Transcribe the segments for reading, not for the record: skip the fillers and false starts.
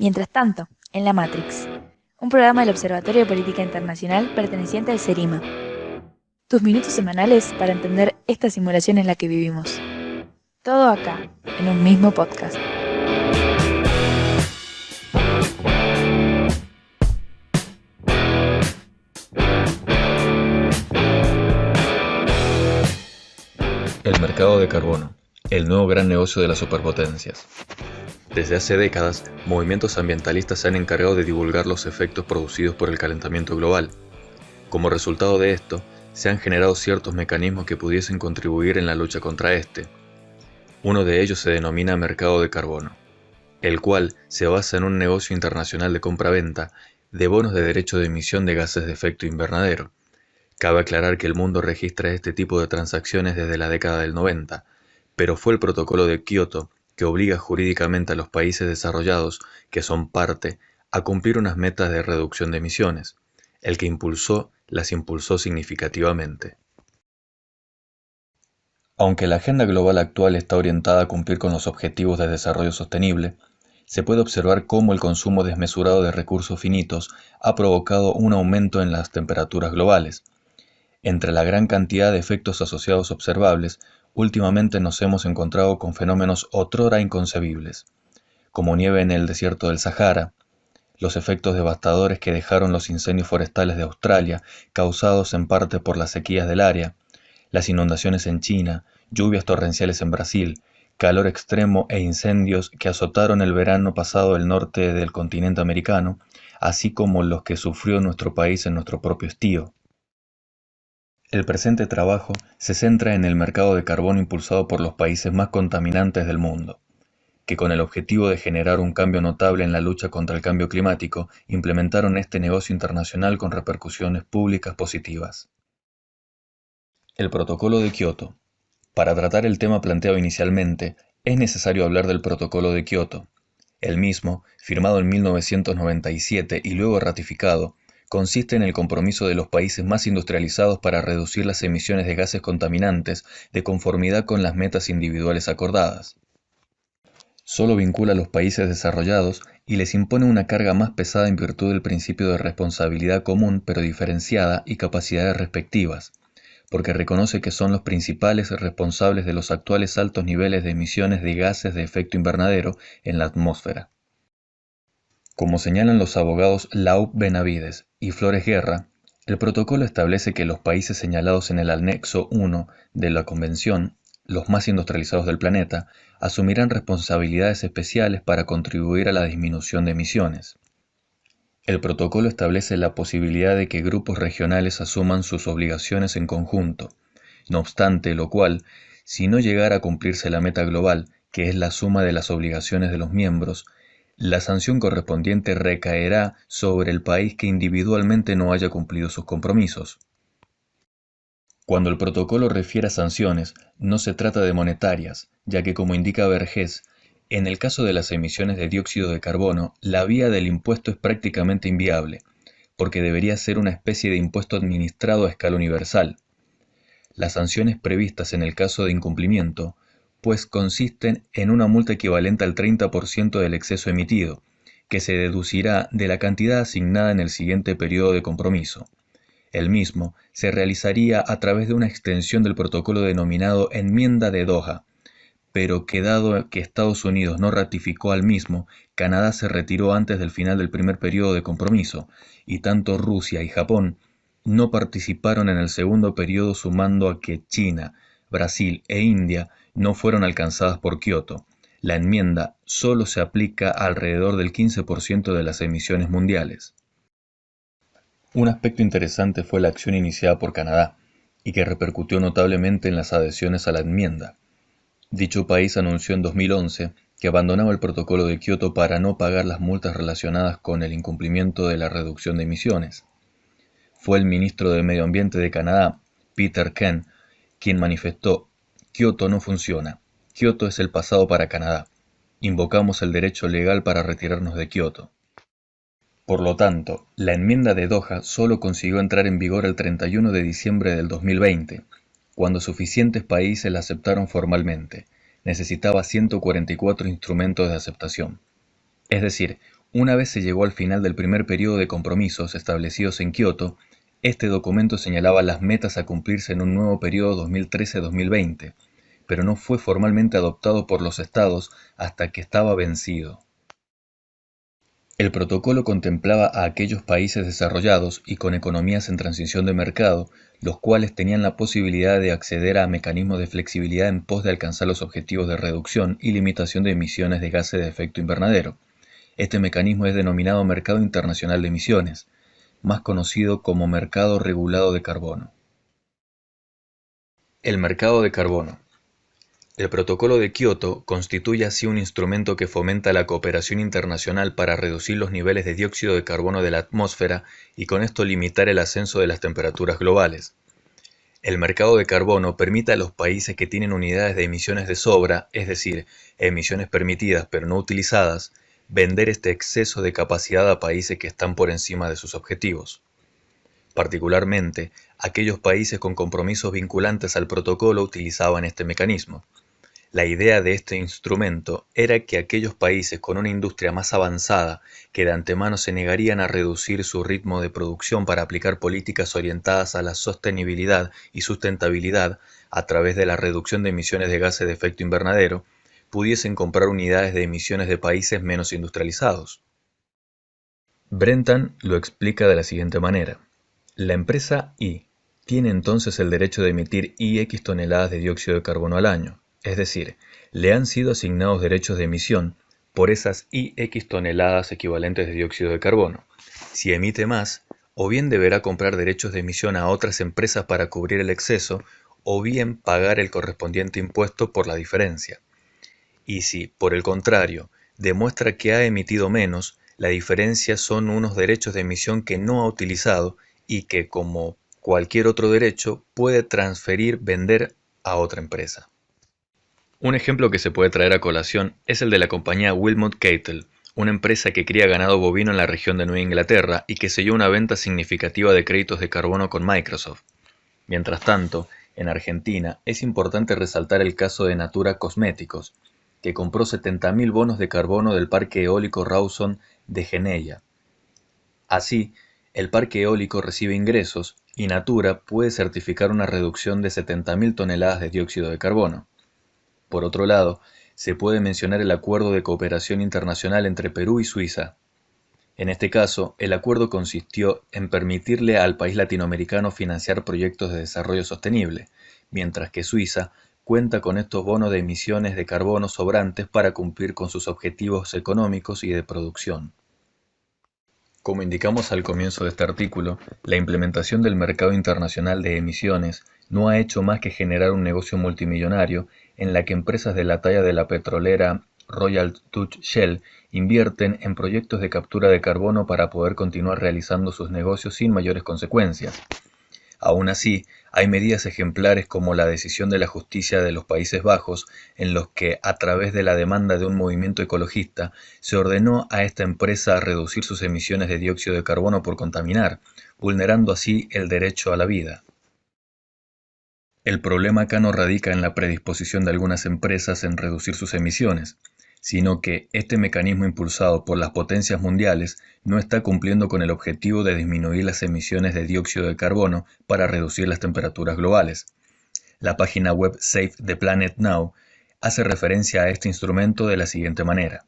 Mientras tanto, en La Matrix, un programa del Observatorio de Política Internacional perteneciente al CERIMA. Tus minutos semanales para entender esta simulación en la que vivimos. Todo acá, en un mismo podcast. El mercado de carbono, el nuevo gran negocio de las superpotencias. Desde hace décadas, movimientos ambientalistas se han encargado de divulgar los efectos producidos por el calentamiento global. Como resultado de esto, se han generado ciertos mecanismos que pudiesen contribuir en la lucha contra este. Uno de ellos se denomina mercado de carbono, el cual se basa en un negocio internacional de compra-venta de bonos de derecho de emisión de gases de efecto invernadero. Cabe aclarar que el mundo registra este tipo de transacciones desde la década del 90, pero fue el Protocolo de Kioto que obliga jurídicamente a los países desarrollados, que son parte, a cumplir unas metas de reducción de emisiones. El que las impulsó significativamente. Aunque la agenda global actual está orientada a cumplir con los objetivos de desarrollo sostenible, se puede observar cómo el consumo desmesurado de recursos finitos ha provocado un aumento en las temperaturas globales. Entre la gran cantidad de efectos asociados observables, últimamente nos hemos encontrado con fenómenos otrora inconcebibles, como nieve en el desierto del Sahara, los efectos devastadores que dejaron los incendios forestales de Australia, causados en parte por las sequías del área, las inundaciones en China, lluvias torrenciales en Brasil, calor extremo e incendios que azotaron el verano pasado el norte del continente americano, así como los que sufrió nuestro país en nuestro propio estío. El presente trabajo se centra en el mercado de carbono impulsado por los países más contaminantes del mundo, que con el objetivo de generar un cambio notable en la lucha contra el cambio climático, implementaron este negocio internacional con repercusiones públicas positivas. El Protocolo de Kioto. Para tratar el tema planteado inicialmente, es necesario hablar del Protocolo de Kioto. El mismo, firmado en 1997 y luego ratificado, consiste en el compromiso de los países más industrializados para reducir las emisiones de gases contaminantes de conformidad con las metas individuales acordadas. Solo vincula a los países desarrollados y les impone una carga más pesada en virtud del principio de responsabilidad común pero diferenciada y capacidades respectivas, porque reconoce que son los principales responsables de los actuales altos niveles de emisiones de gases de efecto invernadero en la atmósfera. Como señalan los abogados Laub Benavides y Flores Guerra, el protocolo establece que los países señalados en el anexo 1 de la Convención, los más industrializados del planeta, asumirán responsabilidades especiales para contribuir a la disminución de emisiones. El protocolo establece la posibilidad de que grupos regionales asuman sus obligaciones en conjunto, no obstante lo cual, si no llegara a cumplirse la meta global, que es la suma de las obligaciones de los miembros, la sanción correspondiente recaerá sobre el país que individualmente no haya cumplido sus compromisos. Cuando el protocolo refiere a sanciones, no se trata de monetarias, ya que como indica Vergés, en el caso de las emisiones de dióxido de carbono, la vía del impuesto es prácticamente inviable, porque debería ser una especie de impuesto administrado a escala universal. Las sanciones previstas en el caso de incumplimiento, pues consisten en una multa equivalente al 30% del exceso emitido, que se deducirá de la cantidad asignada en el siguiente periodo de compromiso. El mismo se realizaría a través de una extensión del protocolo denominado Enmienda de Doha, pero que dado que Estados Unidos no ratificó al mismo, Canadá se retiró antes del final del primer periodo de compromiso, y tanto Rusia y Japón no participaron en el segundo periodo, sumando a que China, Brasil e India no fueron alcanzadas por Kioto. La enmienda solo se aplica a alrededor del 15% de las emisiones mundiales. Un aspecto interesante fue la acción iniciada por Canadá, y que repercutió notablemente en las adhesiones a la enmienda. Dicho país anunció en 2011 que abandonaba el protocolo de Kioto para no pagar las multas relacionadas con el incumplimiento de la reducción de emisiones. Fue el ministro de Medio Ambiente de Canadá, Peter Kent, quien manifestó: Kioto no funciona. Kioto es el pasado para Canadá. Invocamos el derecho legal para retirarnos de Kioto. Por lo tanto, la enmienda de Doha solo consiguió entrar en vigor el 31 de diciembre del 2020, cuando suficientes países la aceptaron formalmente. Necesitaba 144 instrumentos de aceptación. Es decir, Una vez se llegó al final del primer periodo de compromisos establecidos en Kioto, este documento señalaba las metas a cumplirse en un nuevo periodo 2013-2020, pero no fue formalmente adoptado por los estados hasta que estaba vencido. El protocolo contemplaba a aquellos países desarrollados y con economías en transición de mercado, los cuales tenían la posibilidad de acceder a mecanismos de flexibilidad en pos de alcanzar los objetivos de reducción y limitación de emisiones de gases de efecto invernadero. Este mecanismo es denominado Mercado Internacional de Emisiones, más conocido como Mercado Regulado de Carbono. El mercado de carbono. El Protocolo de Kioto constituye así un instrumento que fomenta la cooperación internacional para reducir los niveles de dióxido de carbono de la atmósfera y con esto limitar el ascenso de las temperaturas globales. El mercado de carbono permite a los países que tienen unidades de emisiones de sobra, es decir, emisiones permitidas pero no utilizadas, vender este exceso de capacidad a países que están por encima de sus objetivos. Particularmente, aquellos países con compromisos vinculantes al protocolo utilizaban este mecanismo. La idea de este instrumento era que aquellos países con una industria más avanzada, que de antemano se negarían a reducir su ritmo de producción para aplicar políticas orientadas a la sostenibilidad y sustentabilidad a través de la reducción de emisiones de gases de efecto invernadero, pudiesen comprar unidades de emisiones de países menos industrializados. Brentan lo explica de la siguiente manera. La empresa Y tiene entonces el derecho de emitir X toneladas de dióxido de carbono al año. Es decir, le han sido asignados derechos de emisión por esas X toneladas equivalentes de dióxido de carbono. Si emite más, o bien deberá comprar derechos de emisión a otras empresas para cubrir el exceso, o bien pagar el correspondiente impuesto por la diferencia. Y si, por el contrario, demuestra que ha emitido menos, la diferencia son unos derechos de emisión que no ha utilizado y que, como cualquier otro derecho, puede vender a otra empresa. Un ejemplo que se puede traer a colación es el de la compañía Wilmot Cattle, una empresa que cría ganado bovino en la región de Nueva Inglaterra y que selló una venta significativa de créditos de carbono con Microsoft. Mientras tanto, en Argentina es importante resaltar el caso de Natura Cosméticos, que compró 70.000 bonos de carbono del parque eólico Rawson de Geneia. Así, el parque eólico recibe ingresos y Natura puede certificar una reducción de 70.000 toneladas de dióxido de carbono. Por otro lado, se puede mencionar el Acuerdo de Cooperación Internacional entre Perú y Suiza. En este caso, el acuerdo consistió en permitirle al país latinoamericano financiar proyectos de desarrollo sostenible, mientras que Suiza cuenta con estos bonos de emisiones de carbono sobrantes para cumplir con sus objetivos económicos y de producción. Como indicamos al comienzo de este artículo, la implementación del mercado internacional de emisiones no ha hecho más que generar un negocio multimillonario en la que empresas de la talla de la petrolera Royal Dutch Shell invierten en proyectos de captura de carbono para poder continuar realizando sus negocios sin mayores consecuencias. Aún así, hay medidas ejemplares como la decisión de la justicia de los Países Bajos, en los que, a través de la demanda de un movimiento ecologista, se ordenó a esta empresa reducir sus emisiones de dióxido de carbono por contaminar, vulnerando así el derecho a la vida. El problema acá no radica en la predisposición de algunas empresas en reducir sus emisiones, sino que este mecanismo impulsado por las potencias mundiales no está cumpliendo con el objetivo de disminuir las emisiones de dióxido de carbono para reducir las temperaturas globales. La página web Save the Planet Now hace referencia a este instrumento de la siguiente manera.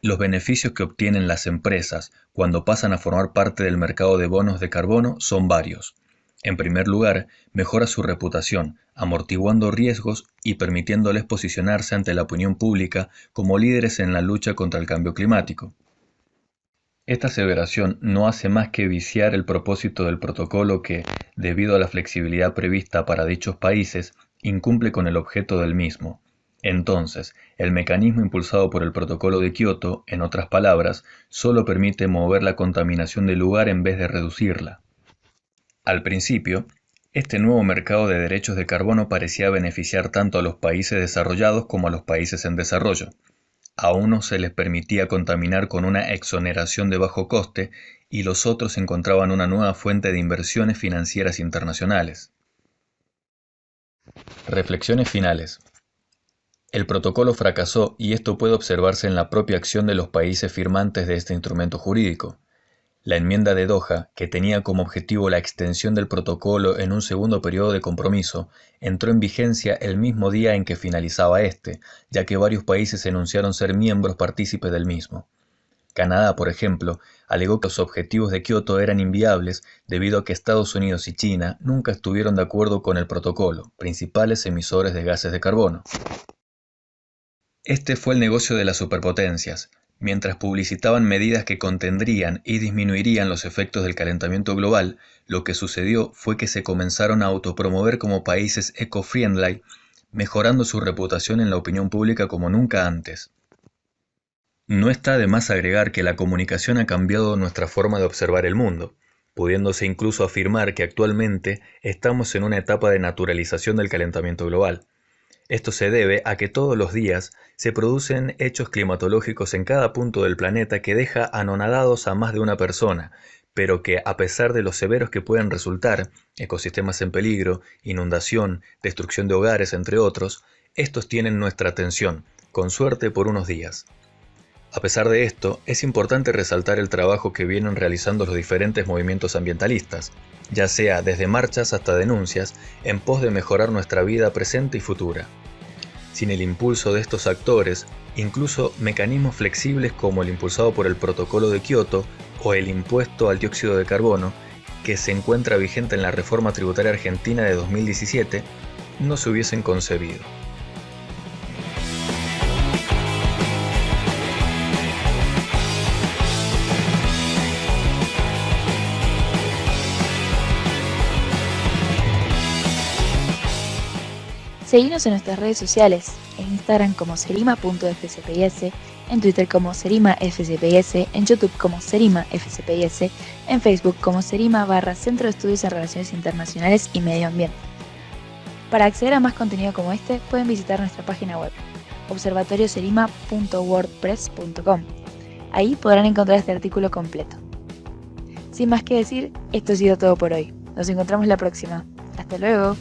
Los beneficios que obtienen las empresas cuando pasan a formar parte del mercado de bonos de carbono son varios. En primer lugar, mejora su reputación, amortiguando riesgos y permitiéndoles posicionarse ante la opinión pública como líderes en la lucha contra el cambio climático. Esta aseveración no hace más que viciar el propósito del protocolo que, debido a la flexibilidad prevista para dichos países, incumple con el objeto del mismo. Entonces, el mecanismo impulsado por el Protocolo de Kioto, en otras palabras, solo permite mover la contaminación del lugar en vez de reducirla. Al principio, este nuevo mercado de derechos de carbono parecía beneficiar tanto a los países desarrollados como a los países en desarrollo. A unos se les permitía contaminar con una exoneración de bajo coste y los otros encontraban una nueva fuente de inversiones financieras internacionales. Reflexiones finales. El protocolo fracasó y esto puede observarse en la propia acción de los países firmantes de este instrumento jurídico. La enmienda de Doha, que tenía como objetivo la extensión del protocolo en un segundo periodo de compromiso, entró en vigencia el mismo día en que finalizaba este, ya que varios países enunciaron ser miembros partícipes del mismo. Canadá, por ejemplo, alegó que los objetivos de Kioto eran inviables debido a que Estados Unidos y China nunca estuvieron de acuerdo con el protocolo, principales emisores de gases de carbono. Este fue el negocio de las superpotencias. Mientras publicitaban medidas que contendrían y disminuirían los efectos del calentamiento global, lo que sucedió fue que se comenzaron a autopromover como países eco-friendly, mejorando su reputación en la opinión pública como nunca antes. No está de más agregar que la comunicación ha cambiado nuestra forma de observar el mundo, pudiéndose incluso afirmar que actualmente estamos en una etapa de naturalización del calentamiento global. Esto se debe a que todos los días se producen hechos climatológicos en cada punto del planeta que deja anonadados a más de una persona, pero que a pesar de los severos que pueden resultar, ecosistemas en peligro, inundación, destrucción de hogares, entre otros, estos tienen nuestra atención, con suerte por unos días. A pesar de esto, es importante resaltar el trabajo que vienen realizando los diferentes movimientos ambientalistas, ya sea desde marchas hasta denuncias, en pos de mejorar nuestra vida presente y futura. Sin el impulso de estos actores, incluso mecanismos flexibles como el impulsado por el Protocolo de Kioto o el impuesto al dióxido de carbono, que se encuentra vigente en la reforma tributaria argentina de 2017, no se hubiesen concebido. Seguinos en nuestras redes sociales, en Instagram como serima.fcpis, en Twitter como serimafcpis, en YouTube como serimafcpis, en Facebook como serima/Centro de Estudios en Relaciones Internacionales y Medio Ambiente. Para acceder a más contenido como este, pueden visitar nuestra página web, observatorioserima.wordpress.com. Ahí podrán encontrar este artículo completo. Sin más que decir, esto ha sido todo por hoy. Nos encontramos la próxima. ¡Hasta luego!